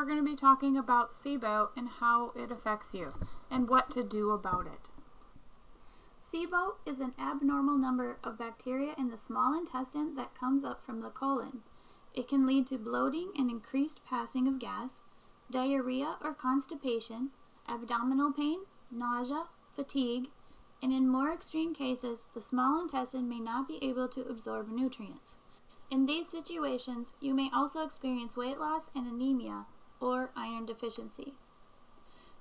We're going to be talking about Sibo and how it affects you and what to do about it. Sibo is an abnormal number of bacteria in the small intestine that comes up from the colon. It can lead to bloating and increased passing of gas, diarrhea or constipation, abdominal pain, nausea, fatigue, and in more extreme cases, the small intestine may not be able to absorb nutrients. In these situations, you may also experience weight loss and anemia or iron deficiency.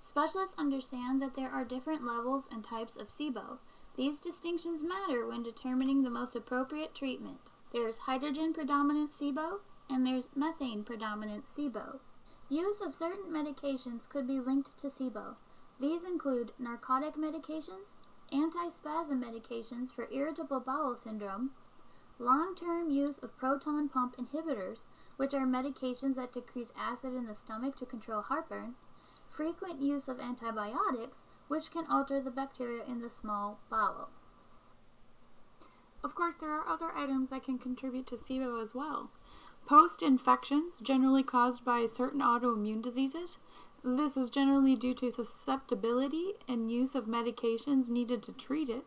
Specialists understand that there are different levels and types of Sibo. These distinctions matter when determining the most appropriate treatment. There's hydrogen-predominant Sibo, and there's methane-predominant Sibo. Use of certain medications could be linked to Sibo. These include narcotic medications, antispasm medications for irritable bowel syndrome, long-term use of proton pump inhibitors, which are medications that decrease acid in the stomach to control heartburn, frequent use of antibiotics, which can alter the bacteria in the small bowel. Of course, there are other items that can contribute to Sibo as well. Post-infections, generally caused by certain autoimmune diseases. This is generally due to susceptibility and use of medications needed to treat it.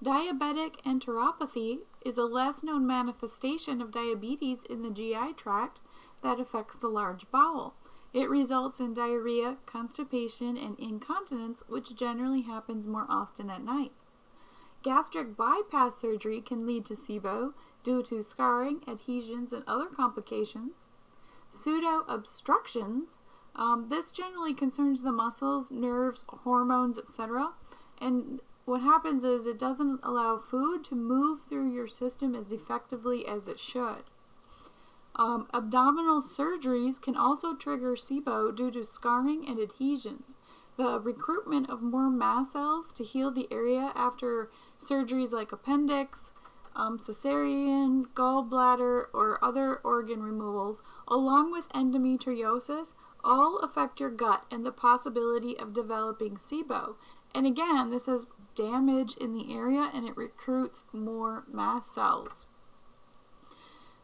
Diabetic enteropathy is a less-known manifestation of diabetes in the GI tract that affects the large bowel. It results in diarrhea, constipation, and incontinence, which generally happens more often at night. Gastric bypass surgery can lead to Sibo due to scarring, adhesions, and other complications. Pseudo-obstructions, this generally concerns the muscles, nerves, hormones, etc. And what happens is it doesn't allow food to move through your system as effectively as it should. Abdominal surgeries can also trigger Sibo due to scarring and adhesions. The recruitment of more mast cells to heal the area after surgeries like appendix, cesarean, gallbladder, or other organ removals, along with endometriosis, all affect your gut and the possibility of developing Sibo. And again, this is damage in the area and it recruits more mast cells.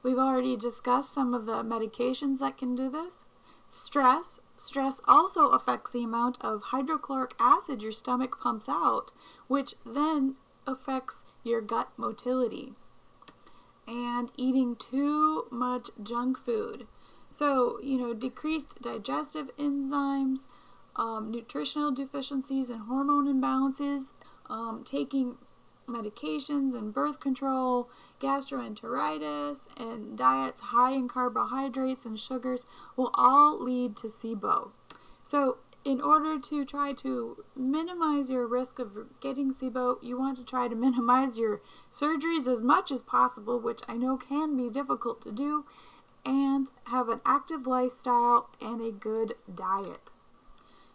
We've already discussed some of the medications that can do this. Stress also affects the amount of hydrochloric acid your stomach pumps out, which then affects your gut motility. And eating too much junk food. So, decreased digestive enzymes, nutritional deficiencies and hormone imbalances, taking medications and birth control, gastroenteritis, and diets high in carbohydrates and sugars will all lead to Sibo. So in order to try to minimize your risk of getting Sibo, you want to try to minimize your surgeries as much as possible, which I know can be difficult to do, and have an active lifestyle and a good diet.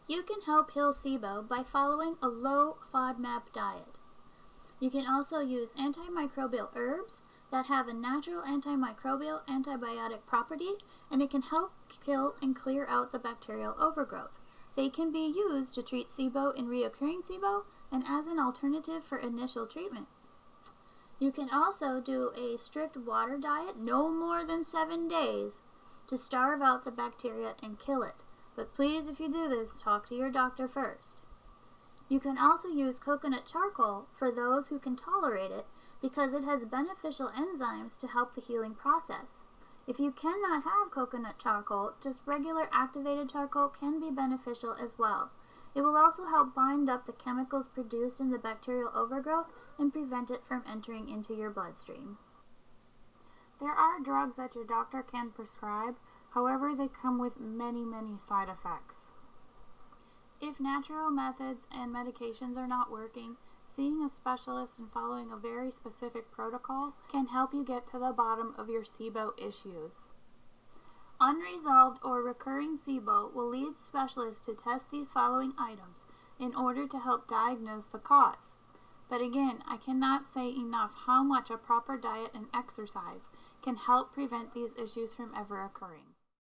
You can help heal Sibo by following a low FODMAP diet. You can also use antimicrobial herbs that have a natural antimicrobial antibiotic property, and it can help kill and clear out the bacterial overgrowth. They can be used to treat Sibo in reoccurring Sibo and as an alternative for initial treatment. You can also do a strict water diet, no more than 7 days, to starve out the bacteria and kill it. But please, if you do this, talk to your doctor first. You can also use coconut charcoal for those who can tolerate it because it has beneficial enzymes to help the healing process. If you cannot have coconut charcoal, just regular activated charcoal can be beneficial as well. It will also help bind up the chemicals produced in the bacterial overgrowth and prevent it from entering into your bloodstream. There are drugs that your doctor can prescribe, however they come with many side effects. If natural methods and medications are not working, seeing a specialist and following a very specific protocol can help you get to the bottom of your Sibo issues. Unresolved or recurring Sibo will lead specialists to test these following items in order to help diagnose the cause. But again, I cannot say enough how much a proper diet and exercise can help prevent these issues from ever occurring.